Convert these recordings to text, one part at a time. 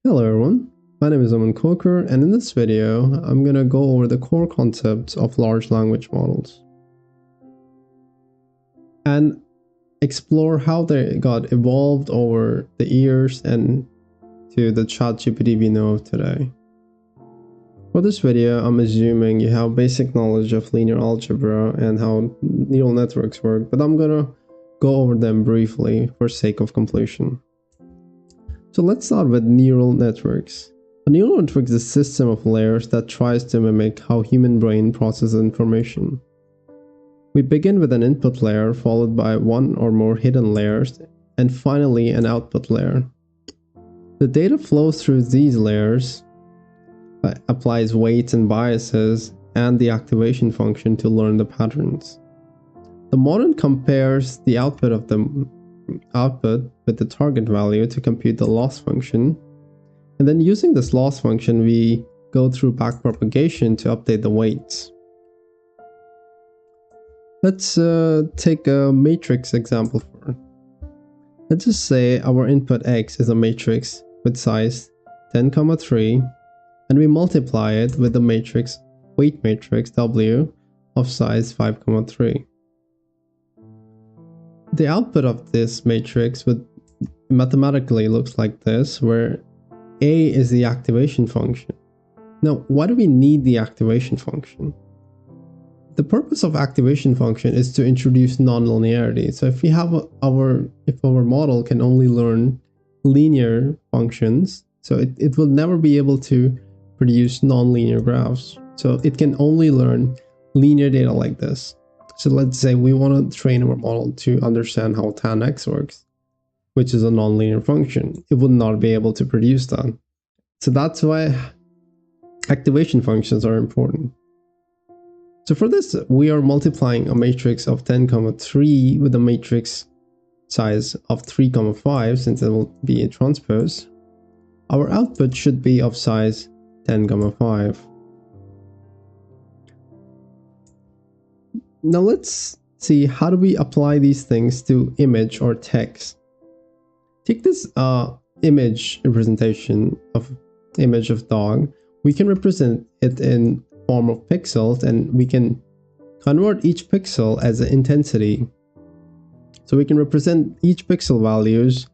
Hello everyone, my name is Owen Coker, and in this video I'm going to go over the core concepts of large language models and explore how they got evolved over the years and to the ChatGPT we know of today. For this video, I'm assuming you have basic knowledge of linear algebra and how neural networks work, but I'm going to go over them briefly for sake of completion. So let's start with neural networks. A neural network is a system of layers that tries to mimic how human brain processes information. We begin with an input layer followed by one or more hidden layers and finally an output layer. The data flows through these layers, applies weights and biases, and the activation function to learn the patterns. The model compares the output with the target value to compute the loss function, and then using this loss function we go through backpropagation to update the weights. Let's take a matrix example for. Let's just say our input x is a matrix with size 10, 3, and we multiply it with the matrix weight matrix w of size 5, 3. The output of this matrix would mathematically looks like this, where A is the activation function. Now, why do we need the activation function? The purpose of activation function is to introduce nonlinearity. So if we have if our model can only learn linear functions, so it will never be able to produce nonlinear graphs. So it can only learn linear data like this. So let's say we want to train our model to understand how tan x works, which is a nonlinear function. It would not be able to produce that. So that's why activation functions are important. So for this, we are multiplying a matrix of 10, 3 with a matrix size of 3, 5, since it will be a transpose. Our output should be of size 10, 5. Now let's see, how do we apply these things to image or text? Take this image representation of image of dog. We can represent it in form of pixels, and we can convert each pixel as an intensity. So we can represent each pixel values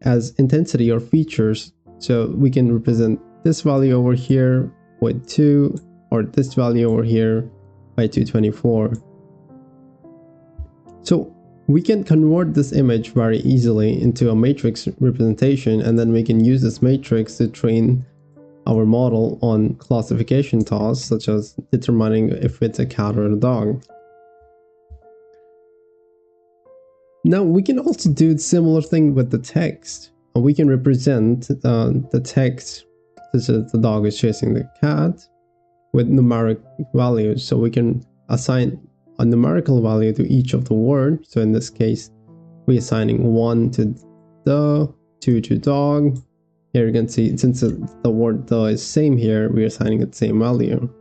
as intensity or features. So we can represent this value over here with 2, or this value over here by 224. So we can convert this image very easily into a matrix representation, and then we can use this matrix to train our model on classification tasks, such as determining if it's a cat or a dog. Now we can also do a similar thing with the text. We can represent the text, such as the dog is chasing the cat, with numeric values. So we can assign a numerical value to each of the words. So in this case, we're assigning 1 to the, 2 to dog. Here you can see, since the word the is same here, we're assigning it the same value.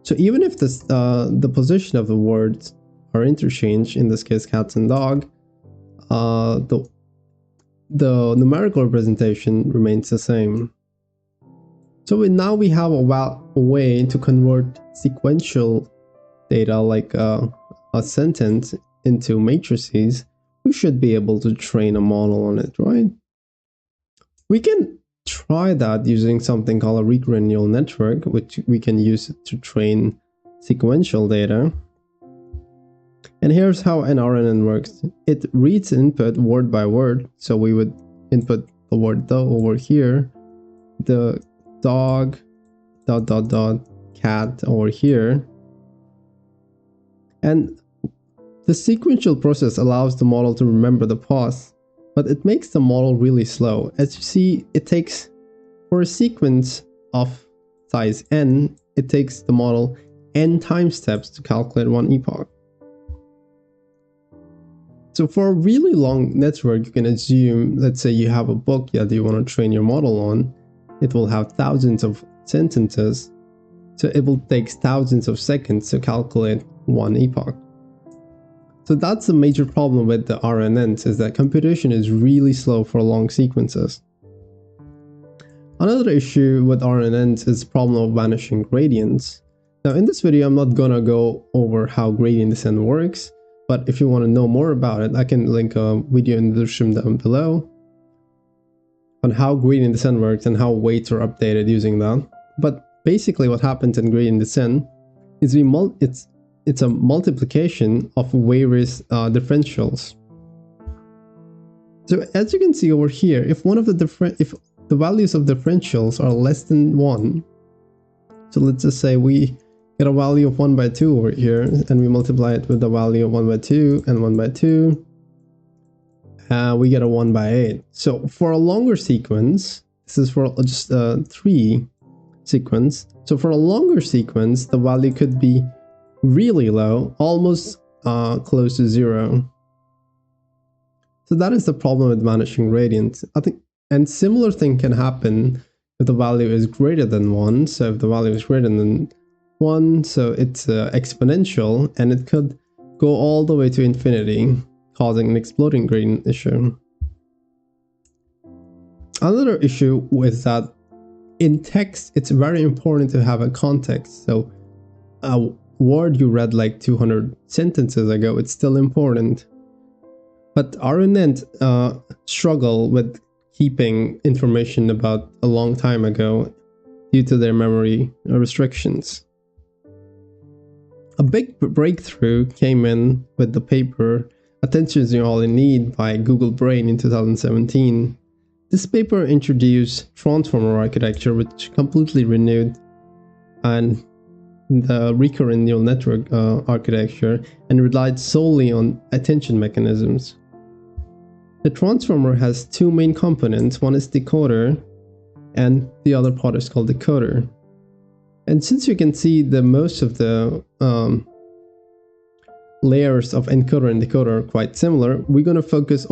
So even if this, the position of the words are interchanged, in this case cats and dog, the numerical representation remains the same. So now we have a way to convert sequential data like a sentence into matrices. We should be able to train a model on it, right? We can try that using something called a recurrent neural network, which we can use to train sequential data. And here's how an RNN works. It reads input word by word. So we would input the word the over here, the dog, ... cat over here. And the sequential process allows the model to remember the path, but it makes the model really slow. As you see, it takes, for a sequence of size n, it takes the model n time steps to calculate one epoch. So for a really long network, you can assume, let's say you have a book that you want to train your model on. It will have thousands of sentences, so it will take thousands of seconds to calculate one epoch. So that's a major problem with the RNNs, is that computation is really slow for long sequences. Another issue with RNNs is the problem of vanishing gradients. Now in this video, I'm not gonna go over how gradient descent works, but if you want to know more about it, I can link a video in the description down below on how gradient descent works and how weights are updated using that. But basically what happens in gradient descent is it's a multiplication of various differentials. So as you can see over here, if the values of differentials are less than 1, so let's just say we get a value of 1 by 2 over here, and we multiply it with the value of 1 by 2 and 1 by 2, we get a 1 by 8. So for a longer sequence, this is for just 3 sequence. So for a longer sequence, the value could be really low, almost close to 0. So that is the problem with vanishing gradients. I think, and similar thing can happen if the value is greater than 1. So if the value is greater than 1, so it's exponential, and it could go all the way to infinity, causing an exploding gradient issue. Another issue is that in text, it's very important to have a context. So a word you read like 200 sentences ago, it's still important. But RNNs struggle with keeping information about a long time ago due to their memory restrictions. A big breakthrough came in with the paper Attention is All You Need by Google Brain in 2017. This paper introduced transformer architecture, which completely renewed and the recurrent neural network architecture and relied solely on attention mechanisms. The transformer has two main components. One is decoder and the other part is called decoder. And since you can see the most of the layers of encoder and decoder are quite similar, we're going to focus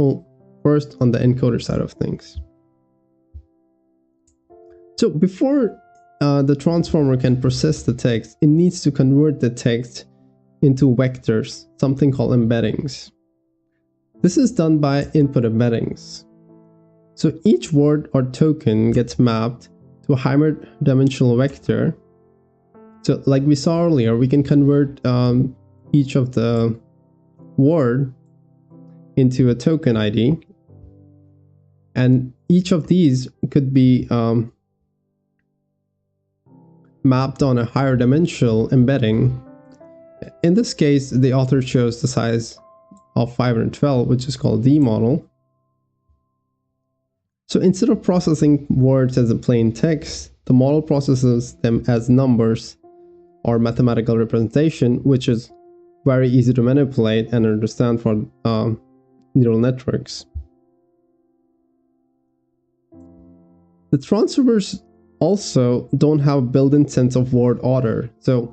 first on the encoder side of things. So before the transformer can process the text, it needs to convert the text into vectors, something called embeddings. This is done by input embeddings. So each word or token gets mapped to a higher dimensional vector. So like we saw earlier, we can convert each of the word into a token ID, and each of these could be mapped on a higher dimensional embedding. In this case, the author chose the size of 512, which is called the model. So instead of processing words as a plain text, the model processes them as numbers or mathematical representation, which is very easy to manipulate and understand for neural networks. The transformers also don't have a built-in sense of word order. So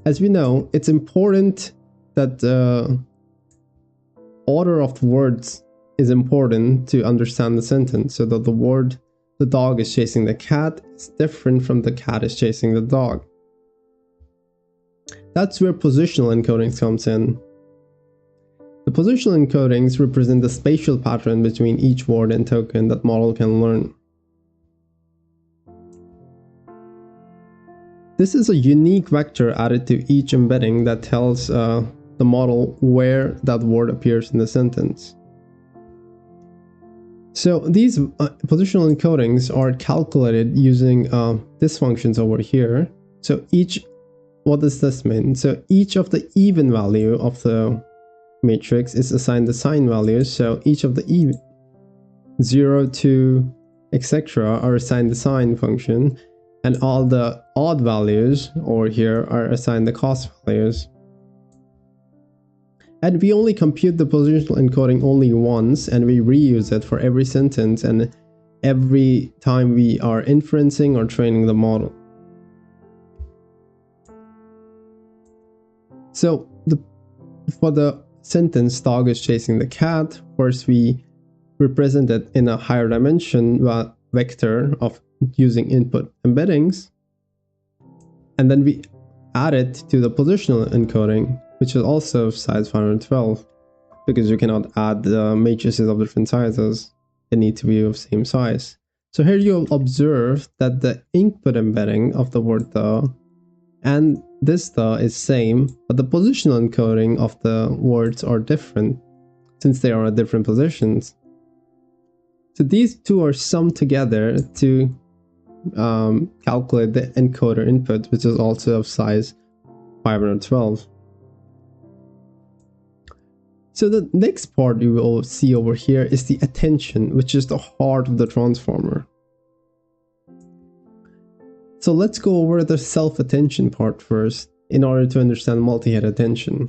as we know, it's important that the order of the words is important to understand the sentence, so that the word "the dog is chasing the cat" is different from "the cat is chasing the dog." That's where positional encodings comes in. The positional encodings represent the spatial pattern between each word and token that model can learn. This is a unique vector added to each embedding that tells the model where that word appears in the sentence. So these positional encodings are calculated using these functions over here. So what does this mean? So each of the even value of the matrix is assigned the sign values. So each of the 0, 2, etc. are assigned the sign function, and all the odd values over here are assigned the cost values. And we only compute the positional encoding only once, and we reuse it for every sentence and every time we are inferencing or training the model. So for the sentence "dog is chasing the cat," first we represent it in a higher dimension vector of using input embeddings, and then we add it to the positional encoding, which is also size 512, because you cannot add matrices of different sizes. They need to be of same size. So here you'll observe that the input embedding of the word the and this the is same, but the positional encoding of the words are different since they are at different positions. So these two are summed together to calculate the encoder input, which is also of size 512. So the next part you will see over here is the attention, which is the heart of the transformer. So let's go over the self-attention part first in order to understand multi-head attention.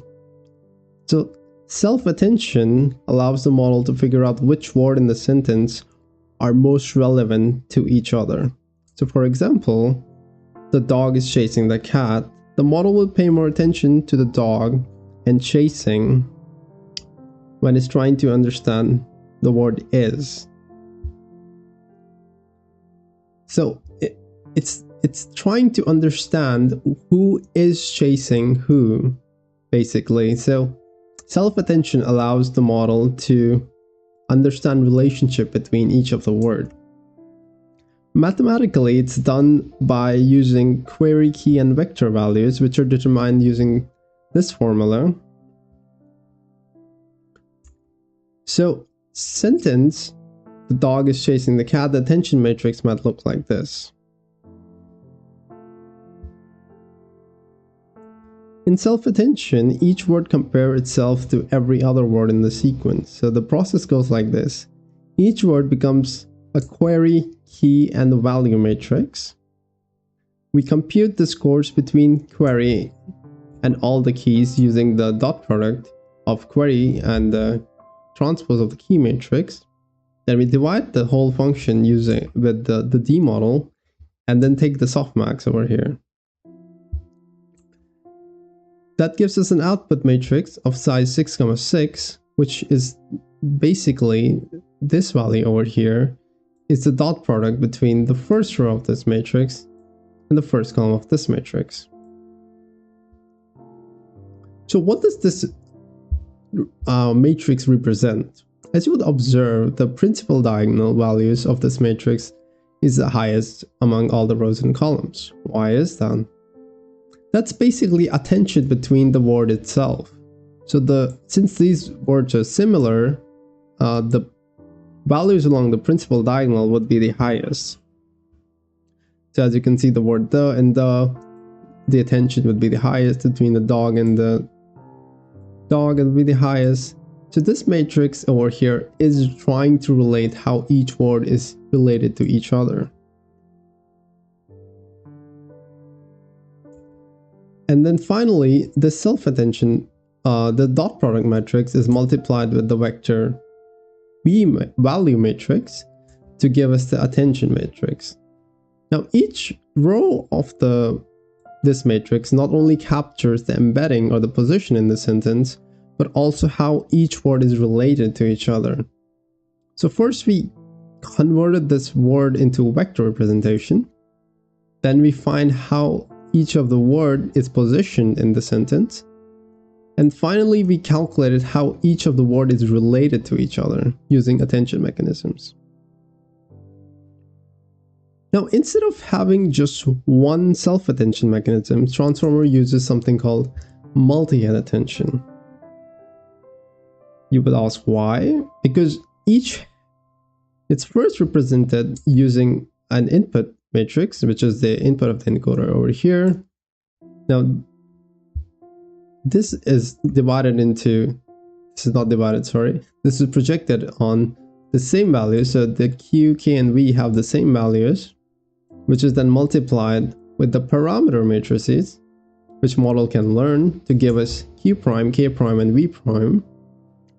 So self-attention allows the model to figure out which word in the sentence are most relevant to each other. So for example, the dog is chasing the cat. The model will pay more attention to the dog and chasing when it's trying to understand the word is. So it's trying to understand who is chasing who, basically. So self-attention allows the model to understand relationship between each of the word. Mathematically, it's done by using query key and vector values, which are determined using this formula. So sentence, the dog is chasing the cat, the attention matrix might look like this. In self-attention, each word compares itself to every other word in the sequence. So the process goes like this. Each word becomes a query, key, and value matrix. We compute the scores between query and all the keys using the dot product of query and the transpose of the key matrix. Then we divide the whole function with the D model and then take the softmax over here. That gives us an output matrix of size 6,6, which is basically this value over here is the dot product between the first row of this matrix and the first column of this matrix. So what does this matrix represent? As you would observe, the principal diagonal values of this matrix is the highest among all the rows and columns. Why is that? That's basically attention between the word itself. So since these words are similar, the values along the principal diagonal would be the highest. So as you can see, the word the and the attention would be the highest between the dog and the dog would be the highest. So this matrix over here is trying to relate how each word is related to each other. And then finally, the self-attention, the dot product matrix is multiplied with the vector value matrix to give us the attention matrix. Now each row of this matrix not only captures the embedding or the position in the sentence, but also how each word is related to each other. So first we converted this word into a vector representation. Then we find how each of the word is positioned in the sentence. And finally, we calculated how each of the word is related to each other using attention mechanisms. Now, instead of having just one self-attention mechanism, Transformer uses something called multi-head attention. You would ask why? Because it's first represented using an input matrix, which is the input of the encoder over here. Now, this is projected on the same values. So the Q, K, and V have the same values, which is then multiplied with the parameter matrices, which model can learn to give us Q prime, K prime, and V prime,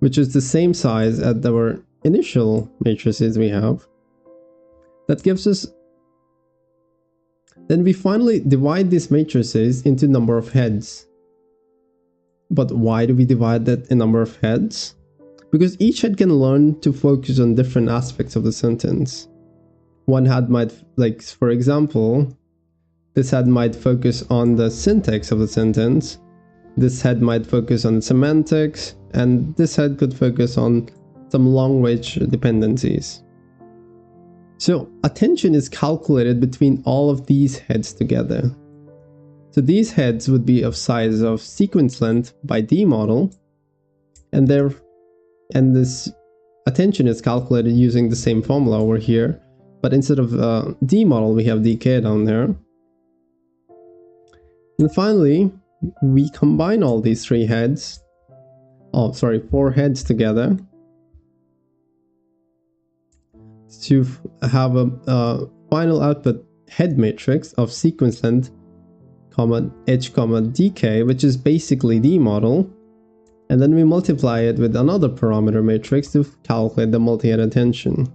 which is the same size as our initial matrices we have. That gives us. Then we finally divide these matrices into number of heads. But why do we divide that in number of heads? Because each head can learn to focus on different aspects of the sentence. One head might, like for example, this head might focus on the syntax of the sentence. This head might focus on semantics, and this head could focus on some language dependencies. So attention is calculated between all of these heads together. So these heads would be of size of sequence length by D model, and this attention is calculated using the same formula over here, but instead of D model we have DK down there. And finally, we combine all these four heads together to have a final output head matrix of sequence length, h, dk, which is basically D model, and then we multiply it with another parameter matrix to calculate the multi-head attention.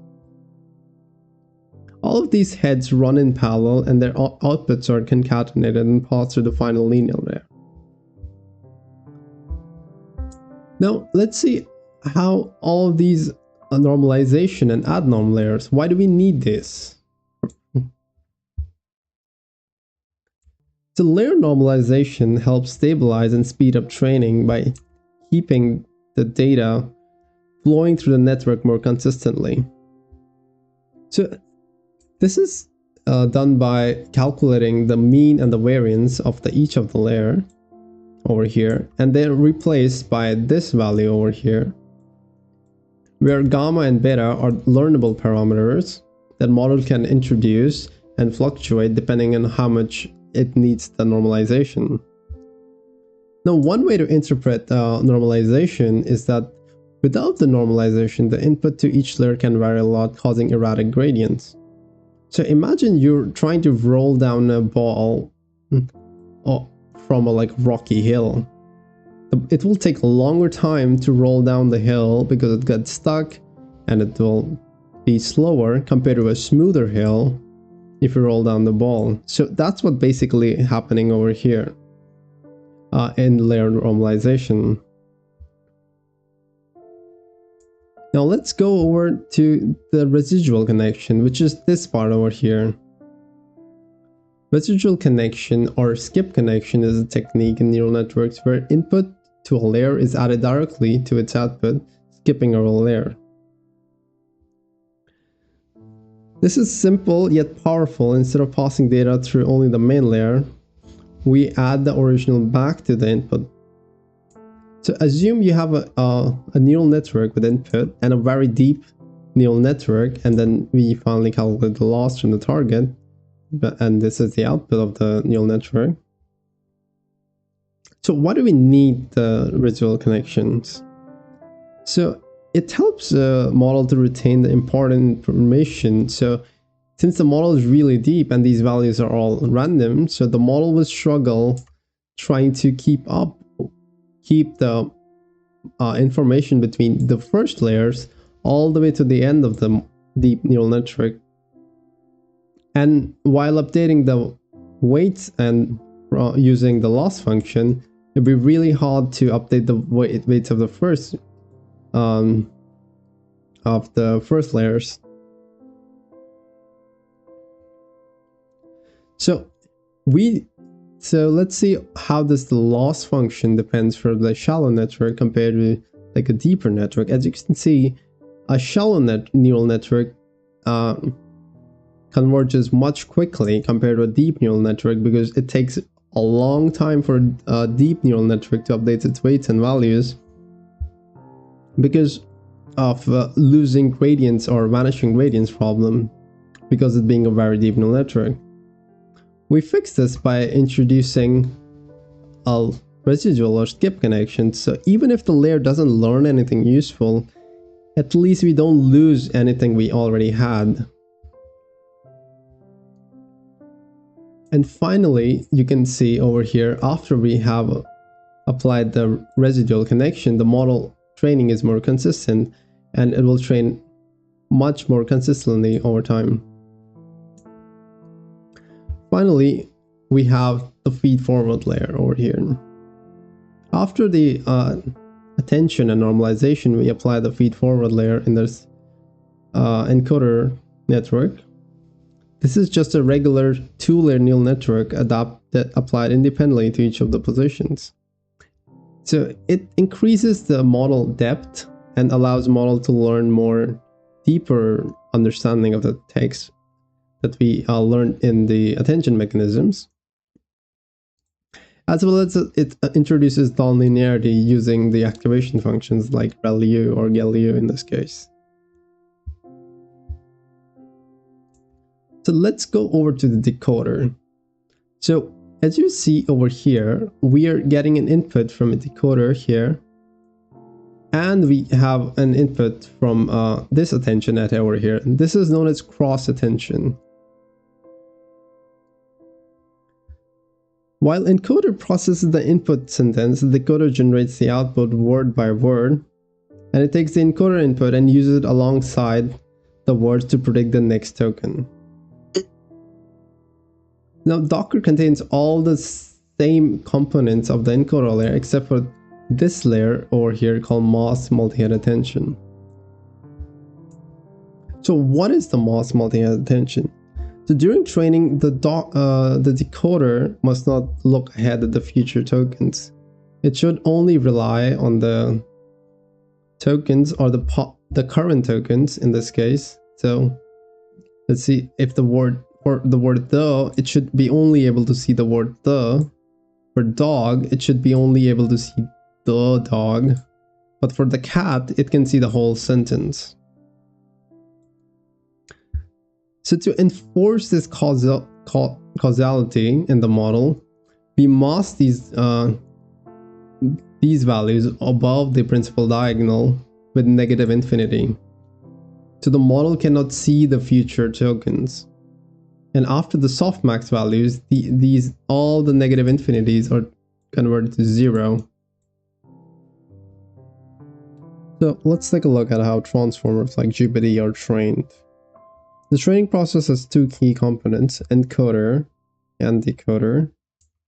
All of these heads run in parallel and their outputs are concatenated and passed through the final linear layer. Now let's see how all of these normalization and add norm layers, why do we need this? So layer normalization helps stabilize and speed up training by keeping the data flowing through the network more consistently. So this is done by calculating the mean and the variance of each of the layer over here, and they're replaced by this value over here, where gamma and beta are learnable parameters that model can introduce and fluctuate depending on how much it needs the normalization. Now, one way to interpret normalization is that without the normalization, the input to each layer can vary a lot, causing erratic gradients. So imagine you're trying to roll down a ball from a rocky hill. It will take a longer time to roll down the hill because it got stuck, and it will be slower compared to a smoother hill if you roll down the ball. So that's what basically happening over here in layer normalization. Now let's go over to the residual connection, which is this part over here. Residual connection or skip connection is a technique in neural networks where input to a layer is added directly to its output, skipping over a layer. This is simple yet powerful. Instead of passing data through only the main layer, we add the original back to the input. So assume you have a neural network with input and a very deep neural network, and then we finally calculate the loss from the target, and this is the output of the neural network. So why do we need the residual connections? So it helps a model to retain the important information. So since the model is really deep and these values are all random, so the model will struggle trying to keep the information between the first layers all the way to the end of the deep neural network. And while updating the weights and using the loss function, it'd be really hard to update the weights of the first layers. So let's see how does the loss function depends for the shallow network compared to like a deeper network. As you can see, a shallow neural network converges much quickly compared to a deep neural network because it takes a long time for a deep neural network to update its weights and values because of losing gradients or vanishing gradients problem, because it being a very deep neural network. We fix this by introducing a residual or skip connection. So even if the layer doesn't learn anything useful, at least we don't lose anything we already had. And finally, you can see over here, after we have applied the residual connection, the model training is more consistent and it will train much more consistently over time. Finally, we have the feed-forward layer over here. After the attention and normalization, we apply the feed-forward layer in this encoder network. This is just a regular two-layer neural network that applied independently to each of the positions. So it increases the model depth and allows model to learn more deeper understanding of the text that we learned in the attention mechanisms, as well as it introduces nonlinearity using the activation functions like ReLU or GLU in this case. So let's go over to the decoder. So as you see over here, we are getting an input from a decoder here, and we have an input from this attention net over here. This is known as cross attention. While encoder processes the input sentence, the decoder generates the output word by word, and it takes the encoder input and uses it alongside the words to predict the next token. Now, Docker contains all the same components of the encoder layer except for this layer over here called MOS multi-head attention. So what is the MOS multi-head attention? So during training, the decoder must not look ahead at the future tokens. It should only rely on the tokens or the current tokens in this case. So let's see, if the word for the word the, it should be only able to see the word the. For dog, it should be only able to see the dog. But for the cat, it can see the whole sentence. So to enforce this causality in the model, we mask these values above the principal diagonal with negative infinity. So the model cannot see the future tokens. And after the softmax values, all the negative infinities are converted to 0. So let's take a look at how transformers like GPT are trained. The training process has two key components, encoder and decoder.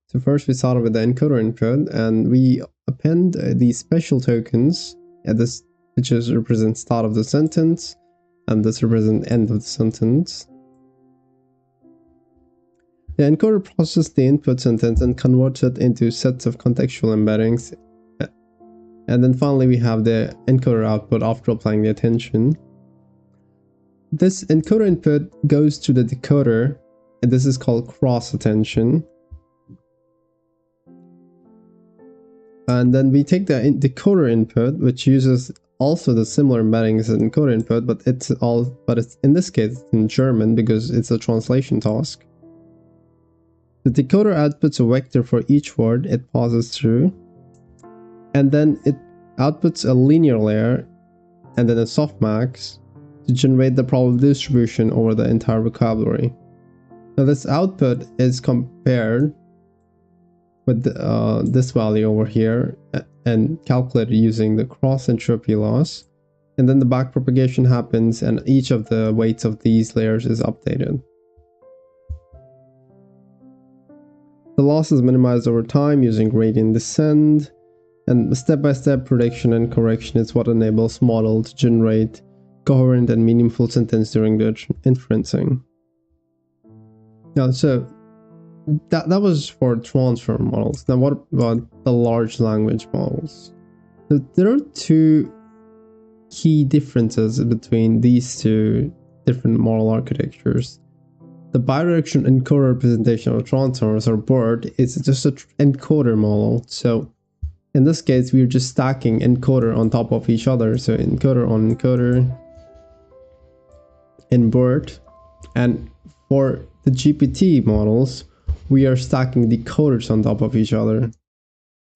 So first we start with the encoder input, and we append these special tokens at this, which represents start of the sentence, and this represents end of the sentence. The encoder processes the input sentence and converts it into sets of contextual embeddings. And then finally we have the encoder output after applying the attention. This encoder input goes to the decoder, and this is called cross attention. And then we take the decoder input, which uses also the similar embeddings as encoder input, but it's in this case in German because it's a translation task. The decoder outputs a vector for each word it passes through, and then it outputs a linear layer and then a softmax to generate the probability distribution over the entire vocabulary. Now this output is compared with this value over here and calculated using the cross entropy loss, and then the backpropagation happens and each of the weights of these layers is updated. The loss is minimized over time using gradient descent, and step-by-step prediction and correction is what enables model to generate coherent and meaningful sentence during the inferencing. Now, so that was for transformer models. Now, what about the large language models? So there are two key differences between these two different model architectures. The bidirectional encoder representation of transformers, or BERT, is just an encoder model. So in this case, we're just stacking encoder on top of each other. So encoder on encoder in BERT. And for the GPT models, we are stacking decoders on top of each other.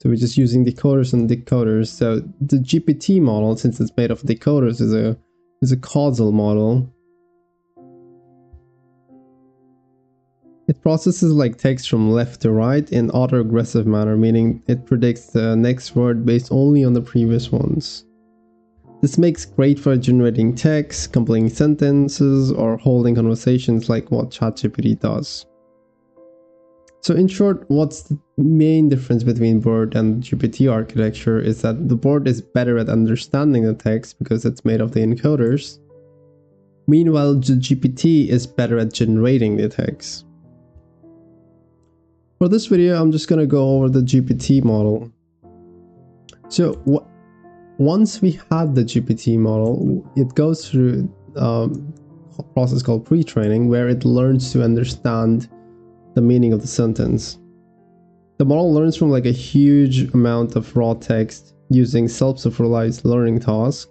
So we're just using decoders and decoders. So the GPT model, since it's made of decoders, is a causal model. It processes like text from left to right in autoregressive manner, meaning it predicts the next word based only on the previous ones. This makes great for generating text, completing sentences, or holding conversations like what ChatGPT does. So in short, what's the main difference between BERT and GPT architecture is that the BERT is better at understanding the text because it's made of the encoders. Meanwhile, the GPT is better at generating the text. For this video, I'm just going to go over the GPT model. So once we have the GPT model, it goes through process called pre-training, where it learns to understand the meaning of the sentence. The model learns from like a huge amount of raw text using self-supervised learning tasks,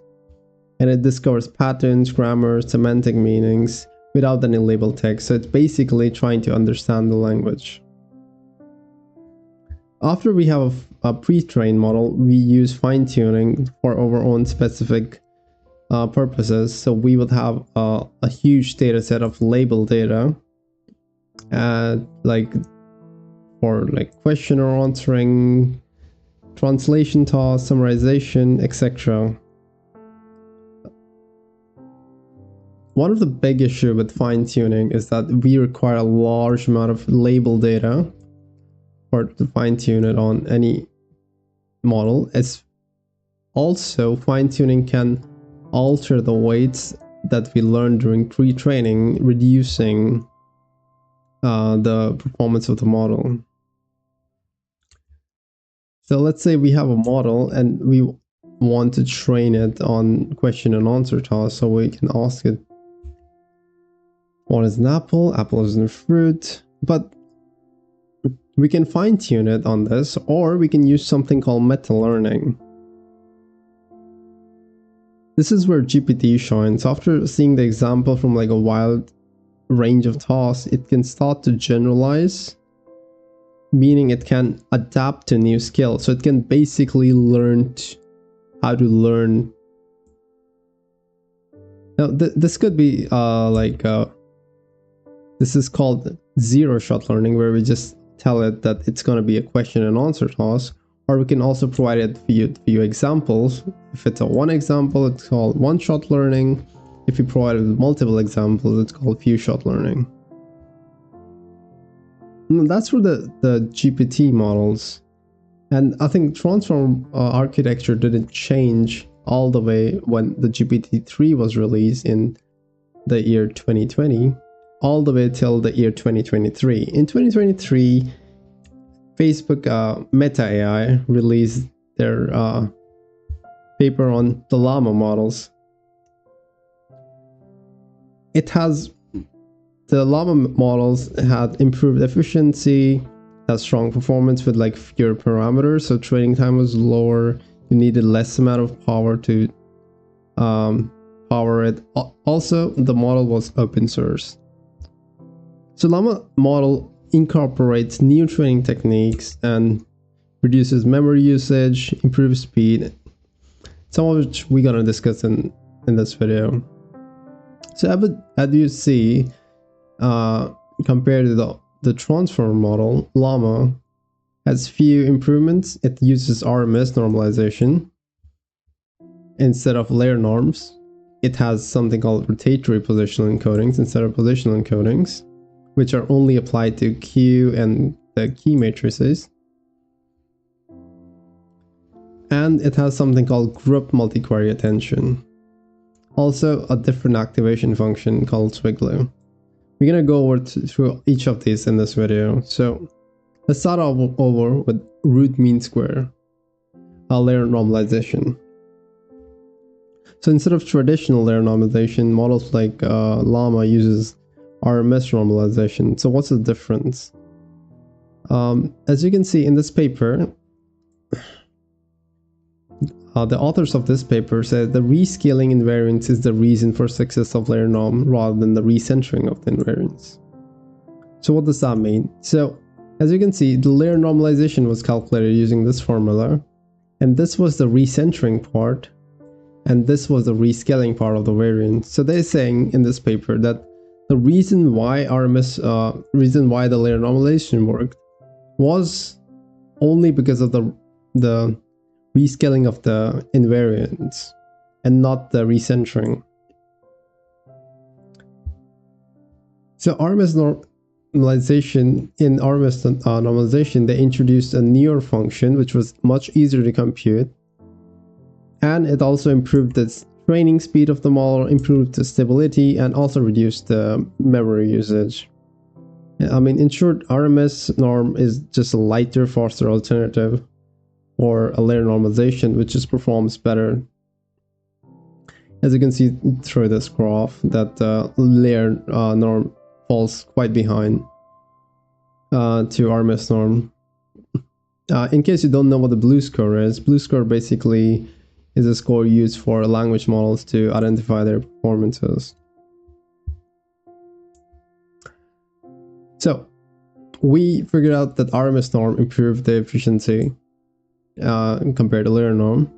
and it discovers patterns, grammar, semantic meanings without any label text. So it's basically trying to understand the language. After we have a pre-trained model, we use fine-tuning for our own specific purposes. So we would have a huge data set of label data, like for like question or answering, translation tasks, summarization, etc. One of the big issues with fine-tuning is that we require a large amount of label data to fine-tune it on any model. It's also, fine-tuning can alter the weights that we learn during pre-training, reducing the performance of the model. So let's say we have a model and we want to train it on question and answer tasks. So we can ask it, what is an apple? Apple is a fruit. But we can fine tune it on this, or we can use something called meta learning. This is where GPT shines. After seeing the example from like a wide range of tasks, it can start to generalize, meaning it can adapt to new skills. So it can basically learn how to learn. Now, this could be this is called zero-shot learning, where we just tell it that it's going to be a question and answer task, or we can also provide it few examples. If it's a one example, it's called one-shot learning. If you provide it with multiple examples, it's called few-shot learning. And that's for the GPT models. And I think transform architecture didn't change all the way when the GPT-3 was released in the year 2020, all the way till the year 2023. In 2023, Facebook Meta AI released their paper on the Llama models. The Llama models had improved efficiency, had strong performance with like fewer parameters, so training time was lower. You needed less amount of power to power it. Also, the model was open source. So Llama model incorporates new training techniques and reduces memory usage, improves speed, some of which we're gonna discuss in this video. So as you see, compared to the transform model, Llama has few improvements. It uses RMS normalization instead of layer norms. It has something called rotary positional encodings instead of positional encodings, which are only applied to Q and the key matrices. And it has something called group multi-query attention. Also a different activation function called SwiGLU. We're gonna go through each of these in this video. So let's start over with root mean square, layer normalization. So instead of traditional layer normalization, models like Llama uses RMS normalization. So what's the difference? As you can see in this paper, the authors of this paper said the rescaling invariance is the reason for success of layer norm rather than the recentering of the invariance. So what does that mean? So as you can see, the layer normalization was calculated using this formula, and this was the recentering part, and this was the rescaling part of the variance. So they're saying in this paper that the reason why the layer normalization worked was only because of the rescaling of the invariance and not the recentering. So RMS normalization, in RMS normalization, they introduced a newer function which was much easier to compute, and it also improved the training speed of the model, improved the stability, and also reduced the memory usage. I mean, in short, RMS norm is just a lighter, faster alternative or a layer normalization which just performs better. As you can see through this graph, that layer norm falls quite behind to RMS norm. In case you don't know what the BLEU score is, BLEU score basically is a score used for language models to identify their performances. So we figured out that RMS norm improved the efficiency compared to layer norm.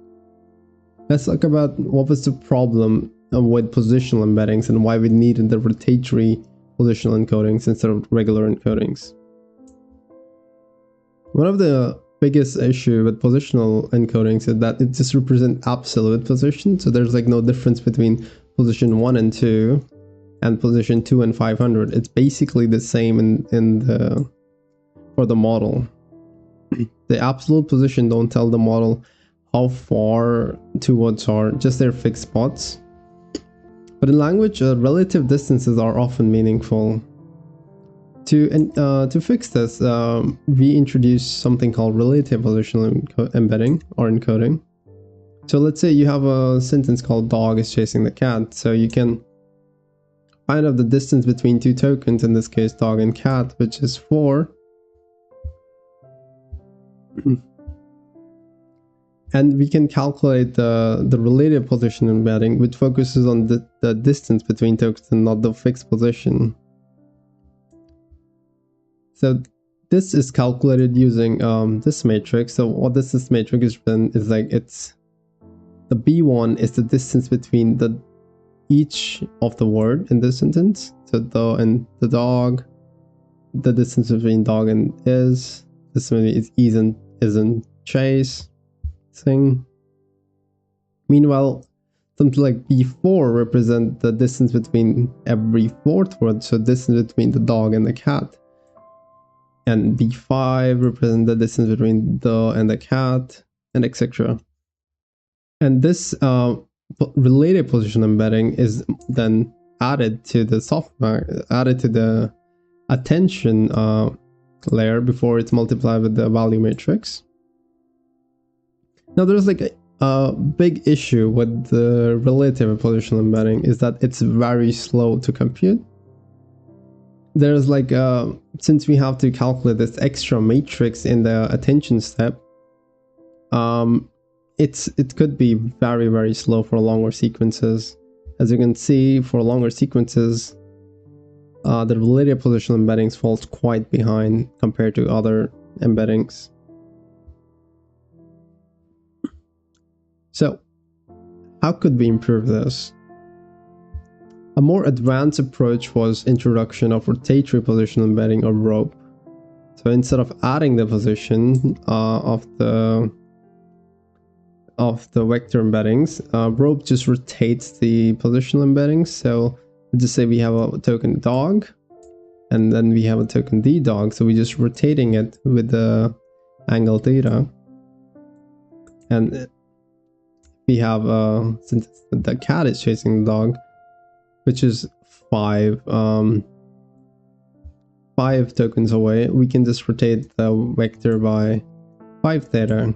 Let's talk about what was the problem with positional embeddings and why we needed the rotatory positional encodings instead of regular encodings. One of the biggest issue with positional encodings is that it just represents absolute position. So there's like no difference between position 1 and 2 and position 2 and 500. It's basically the same for the model. The absolute position don't tell the model how far two words are, just their fixed spots. But in language, relative distances are often meaningful. To fix this, we introduced something called relative positional embedding or encoding. So let's say you have a sentence called dog is chasing the cat. So you can find out the distance between two tokens, in this case dog and cat, which is 4. And we can calculate the relative position embedding, which focuses on the distance between tokens and not the fixed position. So this is calculated using this matrix. So what this matrix is like, it's the B1 is the distance between each of the word in this sentence. So the and the dog, the distance between dog and is. This maybe is isn't chase thing. Meanwhile, something like B4 represent the distance between every fourth word. So distance between the dog and the cat. And B5 represent the distance between the and the cat, and etc. And this related position embedding is then added to the software, added to the attention layer before it's multiplied with the value matrix. Now there's like a big issue with the relative positional embedding is that it's very slow to compute. There's like, since we have to calculate this extra matrix in the attention step, it could be very, very slow for longer sequences. As you can see, for longer sequences, the relative positional embeddings falls quite behind compared to other embeddings. So, how could we improve this? A more advanced approach was introduction of rotatory positional embedding, or rope. So instead of adding the position of the vector embeddings, rope just rotates the positional embeddings. So just say we have a token dog, and then we have a token d dog. So we're just rotating it with the angle theta, and we have since the cat is chasing the dog, which is 5 tokens away, we can just rotate the vector by 5 theta.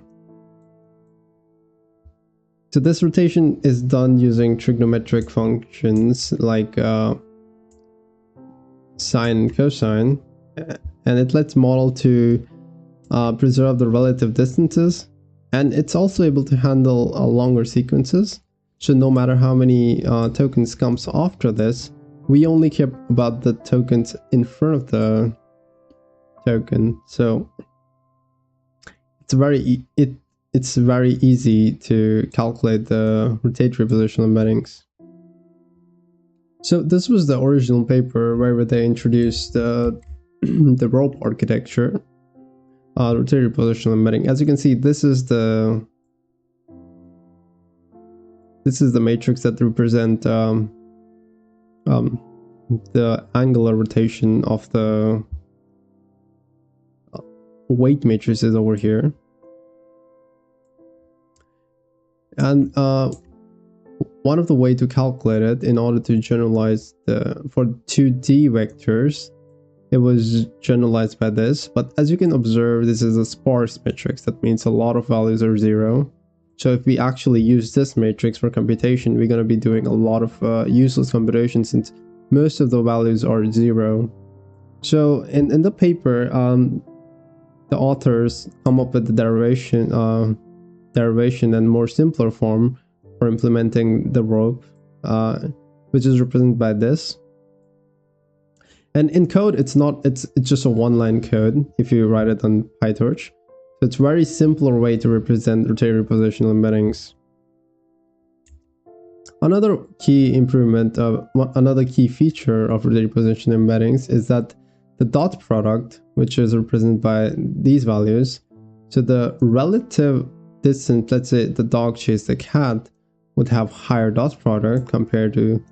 So this rotation is done using trigonometric functions like sine and cosine, and it lets model to preserve the relative distances, and it's also able to handle longer sequences. So no matter how many tokens comes after this, we only care about the tokens in front of the token. So it's very easy to calculate the rotatory positional embeddings. So this was the original paper where they introduced the rope architecture, rotatory positional embedding. As you can see, this is the matrix that represent the angular rotation of the weight matrices over here. And one of the way to calculate it in order to generalize for 2D vectors, it was generalized by this. But as you can observe, this is a sparse matrix. That means a lot of values are 0. So if we actually use this matrix for computation, we're going to be doing a lot of useless computations since most of the values are 0. So in the paper, the authors come up with the derivation and more simpler form for implementing the rope, which is represented by this. And in code, it's just a one-line code if you write it on PyTorch. So it's a very simpler way to represent rotary positional embeddings. Another key improvement, another key feature of rotary positional embeddings is that the dot product, which is represented by these values, so the relative distance, let's say the dog chased the cat, would have higher dot product compared to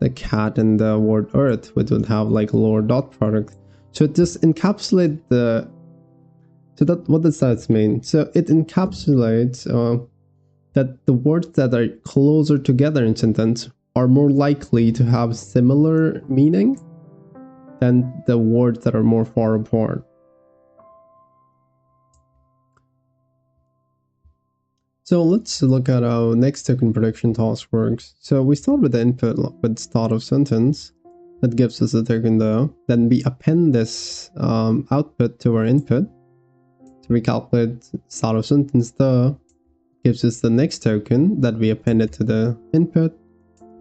the cat and the word earth, which would have like lower dot product. So it just encapsulates the, so that, what does that mean? So it encapsulates that the words that are closer together in sentence are more likely to have similar meaning than the words that are more far apart. So let's look at how next token prediction task works. So we start with the input with start of sentence. That gives us a token there. Then we append this output to our input. So we calculate start of sentence there. Gives us the next token that we appended to the input.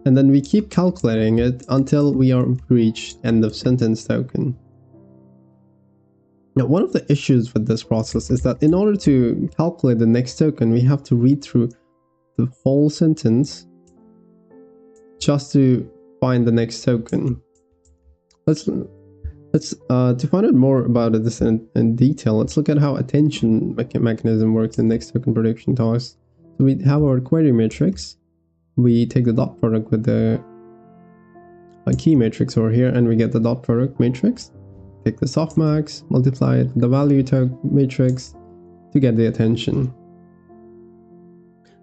And then we keep calculating it until we are reached end of sentence token. Now, one of the issues with this process is that in order to calculate the next token, we have to read through the whole sentence just to find the next token. Let's to find out more about this in detail, let's look at how attention mechanism works in next token prediction task. So we have our query matrix. We take the dot product with the key matrix over here, and we get the dot product matrix. Take the softmax, multiply it with the value matrix to get the attention.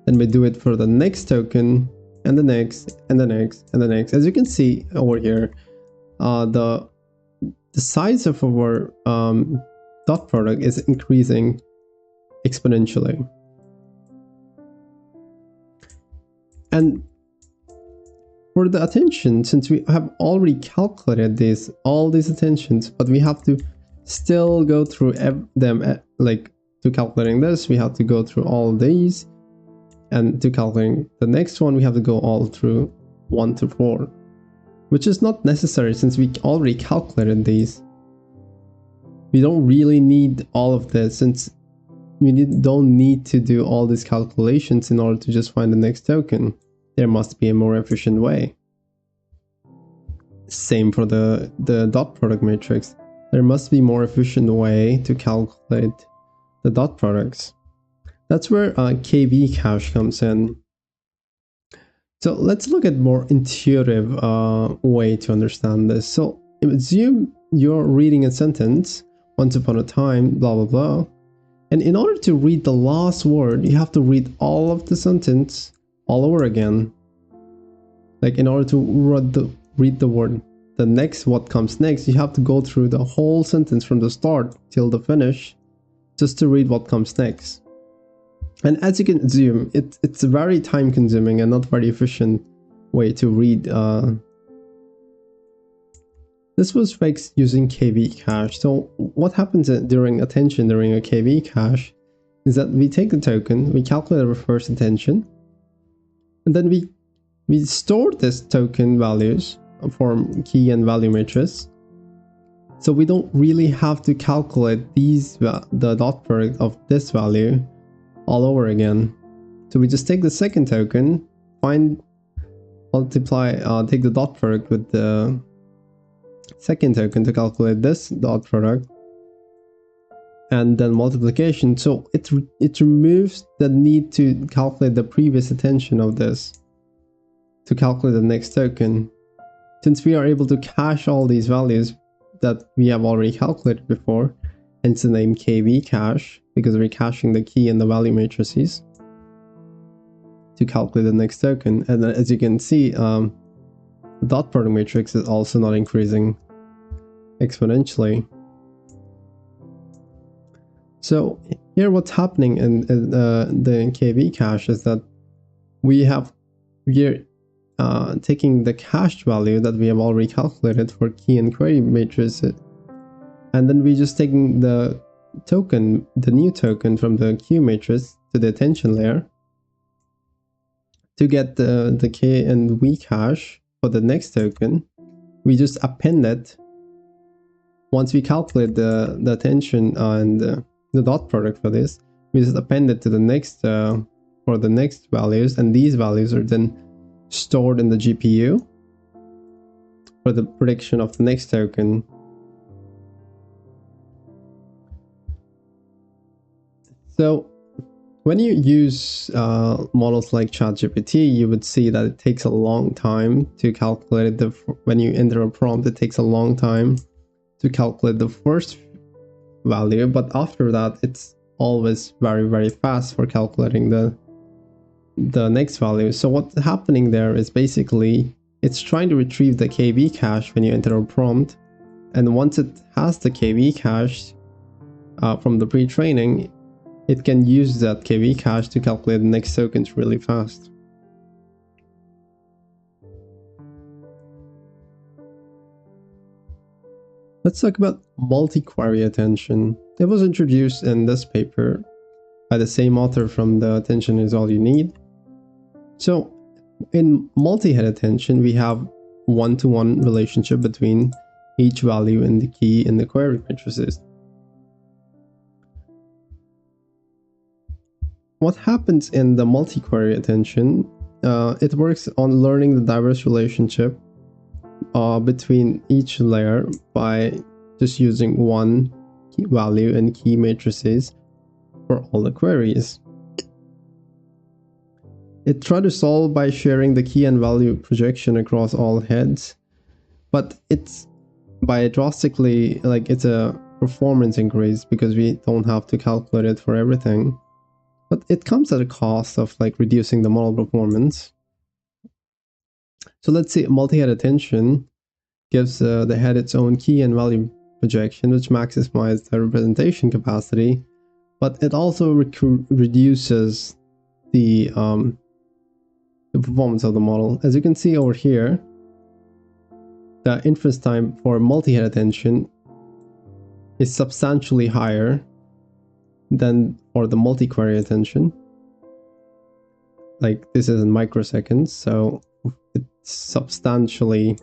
Then we do it for the next token, and the next, and the next, and the next. As you can see over here, the size of our dot product is increasing exponentially. And for the attention, since we have already calculated all these attentions, but we have to still go through them, like to calculating this, we have to go through all these, and to calculating the next one, we have to go all through 1 to 4, which is not necessary since we already calculated these. We don't really need all of this since we don't need to do all these calculations in order to just find the next token. There must be a more efficient way. Same for the dot product matrix. There must be a more efficient way to calculate the dot products. That's where KV cache comes in. So let's look at more intuitive way to understand this. So assume you're reading a sentence, once upon a time, blah, blah, blah. And in order to read the last word, you have to read all of the sentence all over again. Like in order to read the word, what comes next, you have to go through the whole sentence from the start till the finish just to read what comes next. And as you can assume, it's a very time consuming and not very efficient way to read. This was fixed using KV cache. So what happens during attention during a KV cache is that we take the token, we calculate our first attention, and then we store this token values from key and value matrix. So we don't really have to calculate the dot product of this value all over again. So we just take the second token, multiply, take the dot product with the second token to calculate this dot product, and then multiplication. So it removes the need to calculate the previous attention of this to calculate the next token, since we are able to cache all these values that we have already calculated before. Hence the name KV cache, because we're caching the key and the value matrices to calculate the next token. And then, as you can see, the dot product matrix is also not increasing exponentially. So here what's happening in the KV cache is that we're taking the cached value that we have already calculated for key and query matrices, and then we just taking the token, the new token from the Q matrix to the attention layer to get the K and V cache for the next token. We just append it. Once we calculate the attention and the dot product for this, we just append it to the next for the next values, and these values are then stored in the GPU for the prediction of the next token. So when you use models like ChatGPT, you would see that it takes a long time to calculate when you enter a prompt, it takes a long time to calculate the first value, but after that it's always very, very fast for calculating the next value. So what's happening there is basically it's trying to retrieve the KV cache when you enter a prompt, and once it has the KV cache from the pre-training, it can use that KV cache to calculate the next tokens really fast. Let's talk about multi-query attention. It was introduced in this paper by the same author from the Attention is All You Need. So in multi-head attention, we have one-to-one relationship between each value in the key and the query matrices. What happens in the multi-query attention, it works on learning the diverse relationship between each layer by just using one key value and key matrices for all the queries. It tried to solve by sharing the key and value projection across all heads, but it's by drastically, like, it's a performance increase because we don't have to calculate it for everything, but it comes at a cost of like reducing the model performance. So let's see, multi-head attention gives the head its own key and value projection, which maximizes the representation capacity, but it also reduces the performance of the model. As you can see over here, the inference time for multi-head attention is substantially higher than for the multi-query attention. Like, this is in microseconds, so it's substantially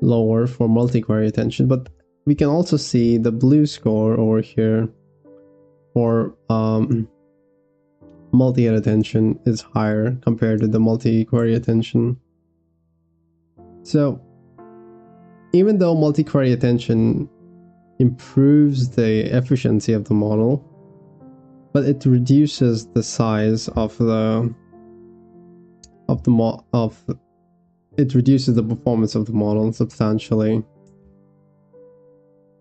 lower for multi-query attention, but we can also see the blue score over here for multi-head attention is higher compared to the multi-query attention. So even though multi-query attention improves the efficiency of the model, but it reduces the size of it reduces the performance of the model substantially.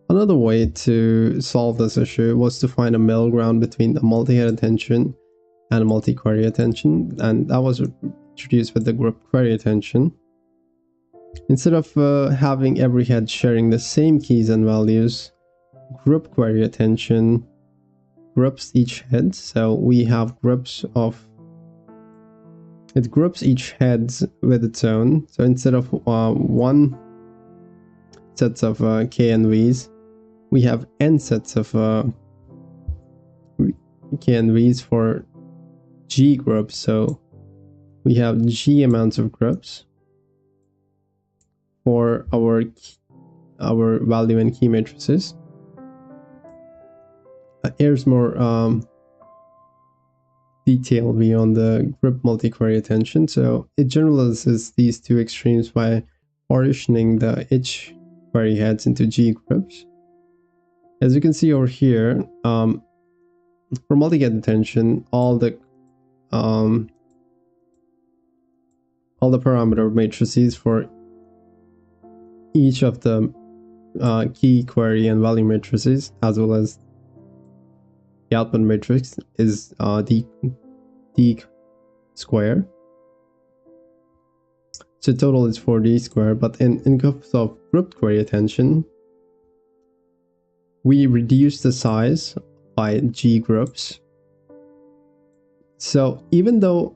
Another way to solve this issue was to find a middle ground between the multi-head attention and multi-query attention, and that was introduced with the group query attention. Instead of having every head sharing the same keys and values, group query attention groups each head. So we have groups of, it groups each head with its own. So instead of one sets of K and V's, we have n sets of K and V's for G groups. So we have G amounts of groups for our value and key matrices. Here's more detail beyond the group multi-query attention. So it generalizes these two extremes by partitioning the each query heads into G groups. As you can see over here, for multi-head attention, all the parameter matrices for each of the key, query, and value matrices, as well as the output matrix, is d square. So total is 4d square. But in case of grouped query attention, we reduce the size by G groups. So even though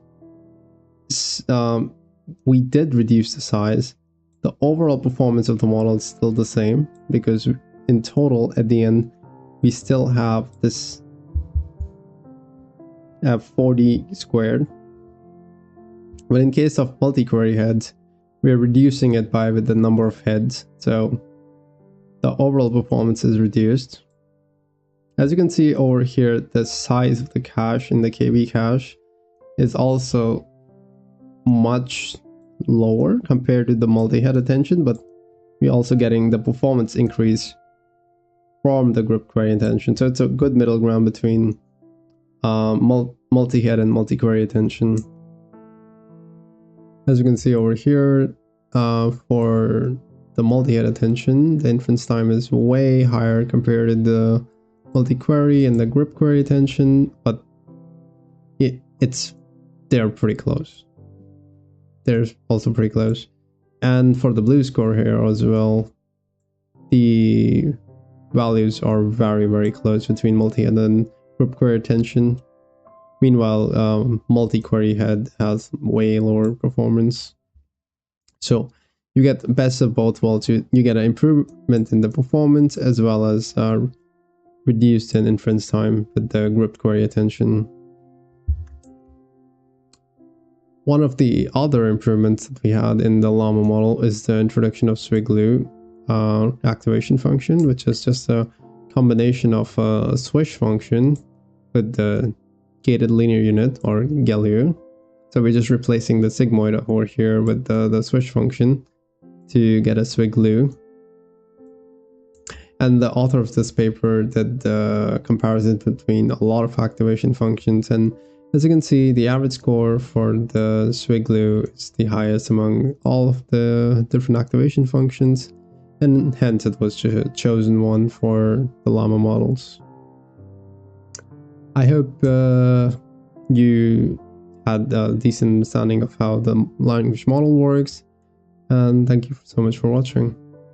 we did reduce the size, the overall performance of the model is still the same, because in total at the end we still have this 40 squared. But in case of multi-query heads, we're reducing it by with the number of heads, so the overall performance is reduced. As you can see over here, the size of the cache in the KB cache is also much lower compared to the multi-head attention, but we're also getting the performance increase from the group query attention. So it's a good middle ground between multi-head and multi-query attention. As you can see over here, for the multi-head attention, the inference time is way higher compared to the multi-query and the group query attention, but they're pretty close. They're also pretty close. And for the blue score here as well, the values are very, very close between multi-head and group query attention. Meanwhile, multi-query head has way lower performance. So you get the best of both worlds. You get an improvement in the performance as well as reduced in inference time with the group query attention. One of the other improvements that we had in the Llama model is the introduction of SwiGLU activation function, which is just a combination of a swish function with the gated linear unit, or GLU. So we're just replacing the sigmoid over here with the swish function to get a SwiGLU. And the author of this paper did the comparison between a lot of activation functions, and as you can see, the average score for the SwiGLU is the highest among all of the different activation functions, and hence it was a chosen one for the Llama models. I hope you had a decent understanding of how the language model works, and thank you so much for watching.